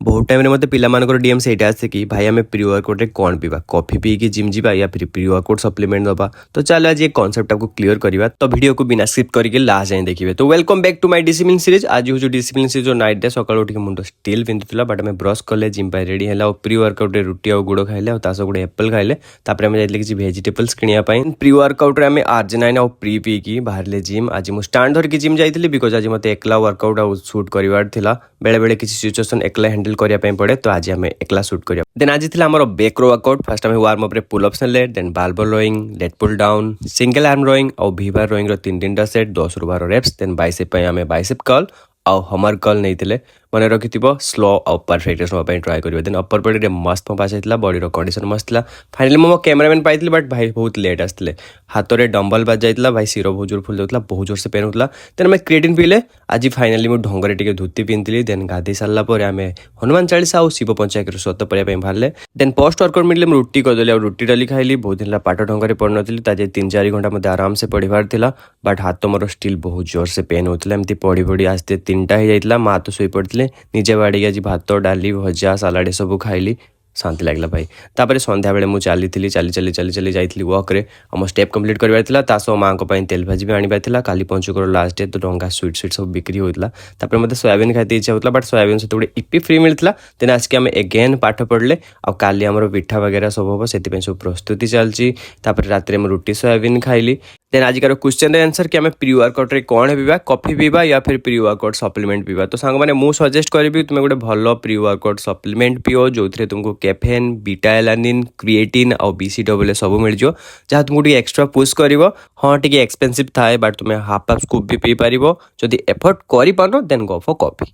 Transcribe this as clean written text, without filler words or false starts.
बहुत टाइम मते पिलामानकर डीएम सेटा आसे कि भाई आम प्री वर्कआउट रे कौन पीवा कॉफी पी कि जिम जीवा या फिर प्री वर्कआउट सप्लीमेंट दबा। तो चलो आज ये कॉन्सेप्ट आपको क्लियर करवा, तो वीडियो को बिना स्किप करके लास्ट जाए देखिए। तो welcome back to my discipline series. आज हूँ डिसिप्लिन सीरीज जो नाइट डे सकाल उठ मुंड स्टिल पिंधुला बट आम ब्रश कले जिम पाई रेडी है और प्री वर्कआउट रे रुटी और गुड़ खाइले और गोटे एप्पल खाइले। तापर आम जाइले किसी वेजिटेबल्स किनिया पाई। प्री वर्कआउट रे आम आर्जिनाइन और प्री पी की बाहर जिम। आज मुझे स्टांड धरिकी जिम जाइली बिकज आज मत एकला वर्कआउट आउट शूट करवार थिला। बेले बेले किसी सिचुएशन एकला हैंडल करने पड़े, तो आज हमें एकला शूट करिया। देन आज थी आम बैक वर्कआउट। फर्स्ट हमें वार्म अप रे पुल अप्स नेले, then barbell rowing, lat pull down, single arm rowing और वी बार रोइंग रो 3-3टा सेट 10 ରୁ 12 reps. Then bicep um bicep curl और हमर कर्ल नहीं मन रखि स्लो और परफेक्ट नापी ट्राए करेंगे। देन अपर बॉडी मस्त पंप आसाला, बॉडीर कंडीशन मस्त था। फाइनली मो कैमरामैन पाई बट भाई बहुत लेट आसते। हाथ में डंबल बाज जाता, भाई सिर बहुत जोर फुल जाता, बहुत जोर से पेन होता। देन मैं क्रिएटिन पीले। आज फाइनाली मुझे ढंगर टे धोती पिंधि। देन गाधे सारापर आम हनुमान चालीसा और शिव पंचायत स्वत पढ़ाई बाहर। देन पोस्ट वर्कआउट मिले रुटी करदेली और रुटी डाली खाइली। बहुत दिन पाठ ढंगर पढ़ नी, 3-4 घंटा मत आराम से पढ़ार था। बट हाथ मोर स्टिल बहुत जोर से पेन होता। एमती पढ़ी पढ़ी आस्ते 3टा हो जाता। माँ तो शोई पड़ते निजे बाड़ी। आज भात डाली भजा सालाड सब खाइली, शांति लगला भाई। तापर संध्या बेले मुझे चली चली जाइली वॉक आम स्टेप कंप्लीट करवार सह माँ को तेल भाजी भी आनीबार। काली पंचुकर लास्ट डे, तो डंगा स्वीट सब बिक्री होता। तापर मत सोयाबीन खाते इच्छा होता, बट सोयाबीन सहित गोटे इपी फ्री मिलता। देन आज के आम एगेन पाठ पढ़ले और काली आमर पिठा वगैरह सब हम से सब प्रस्तुति चलती। रात में रुटी सोयाबीन खाइली। देन आज क्वेश्चन आंसर कि आम प्री वर्कआउट रे कौन पीवा, कॉफी पीवा या फिर प्री वर्कआउट सप्लीमेंट पीवा। तो सांग मैंने मुझे सजेस्ट करी तुम्हें गोटे भल प्री वर्कआउट सप्लीमेंट पिओ जो तुमको कैफेन, बीटा एलानिन, क्रिएटिन और BCAA सब मिल जाओ, जहाँ तुमको एक्स्ट्रा पुश कर। हाँ टी एक्सपेंसिव थाए बट तुम्हें हाफ स्कूप भी पी पार। जदि एफर्ट कर देन गो फॉर कॉफी।